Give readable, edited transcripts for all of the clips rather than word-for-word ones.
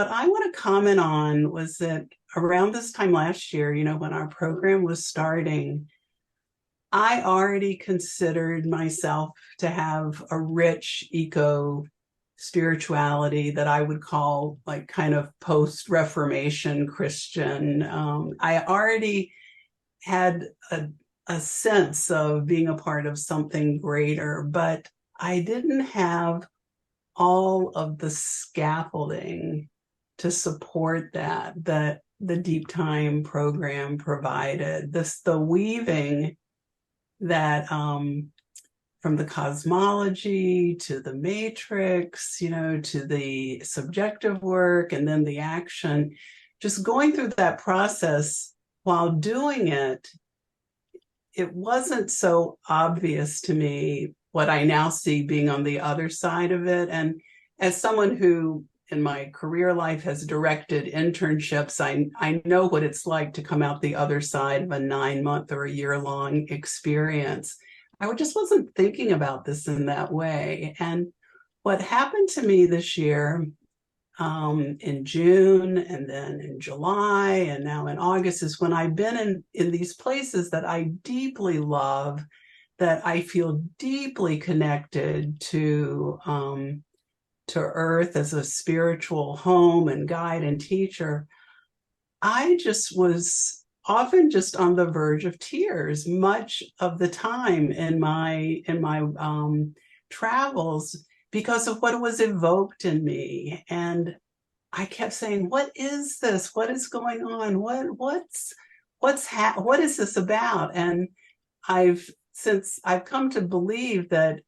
what I want to comment on was that around this time last year, when our program was starting, I already considered myself to have a rich eco spirituality that I would call like kind of post-Reformation Christian. I already had a sense of being a part of something greater, but I didn't have all of the scaffolding to support that the Deeptime program provided. The weaving that from the cosmology to the matrix, to the subjective work and then the action, just going through that process while doing it, it wasn't so obvious to me what I now see being on the other side of it. And as someone who in my career life has directed internships, I know what it's like to come out the other side of a 9-month or a year-long experience. I just wasn't thinking about this in that way. And what happened to me this year in June and then in July and now in August is when I've been in these places that I deeply love, that I feel deeply connected to Earth as a spiritual home and guide and teacher. I just was often just on the verge of tears much of the time in my travels because of what was evoked in me. And I kept saying, what is this? What is going on? What is this about? And since I've come to believe that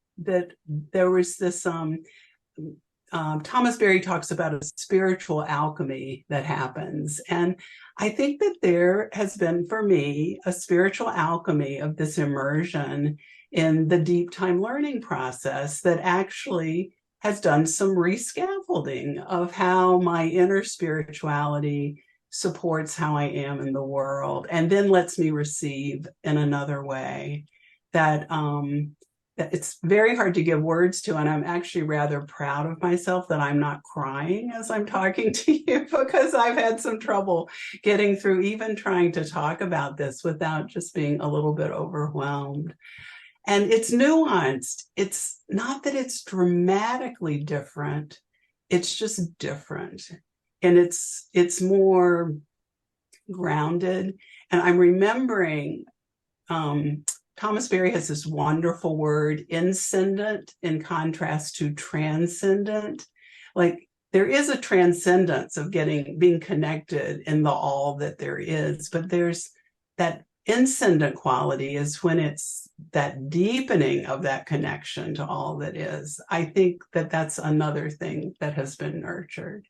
there was this Thomas Berry talks about a spiritual alchemy that happens. And I think that there has been, for me, a spiritual alchemy of this immersion in the deep time learning process that actually has done some rescaffolding of how my inner spirituality supports how I am in the world, and then lets me receive in another way that it's very hard to give words to, and I'm actually rather proud of myself that I'm not crying as I'm talking to you, because I've had some trouble getting through even trying to talk about this without just being a little bit overwhelmed. And it's nuanced. It's not that it's dramatically different, it's just different. And it's more grounded. And I'm remembering Thomas Berry has this wonderful word, inscendent, in contrast to transcendent. Like there is a transcendence of being connected in the all that there is, but there's that inscendent quality is when it's that deepening of that connection to all that is. I think that that's another thing that has been nurtured.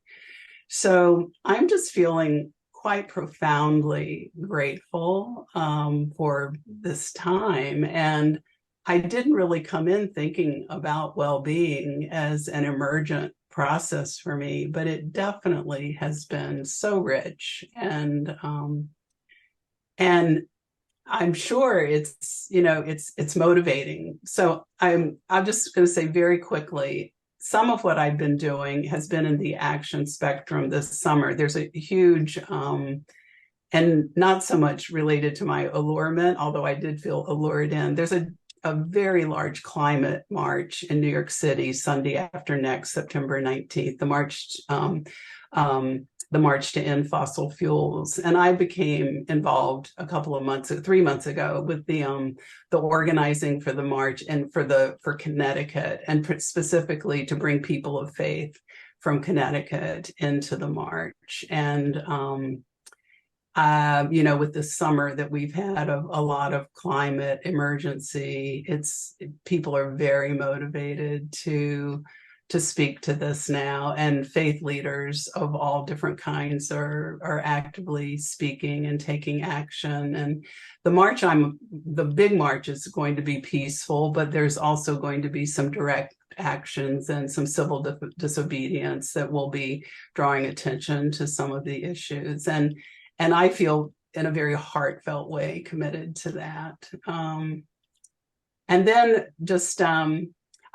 So I'm just feeling quite profoundly grateful for this time. And I didn't really come in thinking about well-being as an emergent process for me, but it definitely has been so rich. And I'm sure it's motivating. So I'm just going to say very quickly, some of what I've been doing has been in the action spectrum this summer. There's a huge, and not so much related to my allurement, although I did feel allured in. There's a very large climate march in New York City, Sunday after next, September 19th, the March to End Fossil Fuels. And I became involved 3 months ago with the organizing for the march and for Connecticut, and specifically to bring people of faith from Connecticut into the march. And with the summer that we've had of a lot of climate emergency, people are very motivated to speak to this now, and faith leaders of all different kinds are actively speaking and taking action. And the big march is going to be peaceful, but there's also going to be some direct actions and some civil disobedience that will be drawing attention to some of the issues. And I feel in a very heartfelt way committed to that. And then just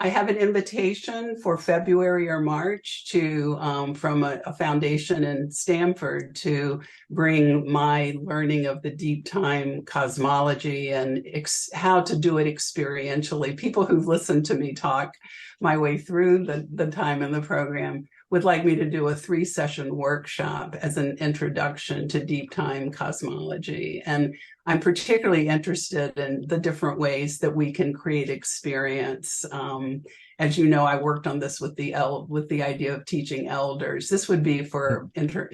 I have an invitation for February or March to from a foundation in Stanford to bring my learning of the deep time cosmology and how to do it experientially. People who've listened to me talk my way through the time in the program would like me to do a 3-session workshop as an introduction to deep time cosmology. And I'm particularly interested in the different ways that we can create experience. As you know, I worked on this with the idea of teaching elders. This would be it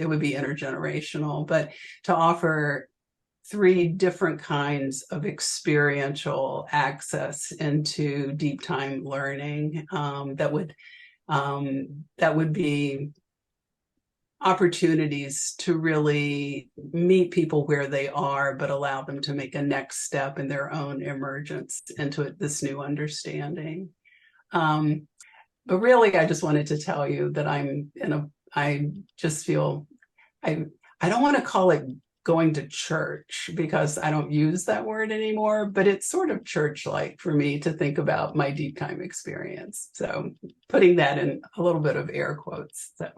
would be intergenerational, but to offer 3 different kinds of experiential access into deep time learning that would be opportunities to really meet people where they are, but allow them to make a next step in their own emergence into this new understanding. But really, I just wanted to tell you that I just feel, I don't want to call it going to church because I don't use that word anymore, but it's sort of church-like for me to think about my deep time experience. So putting that in a little bit of air quotes. So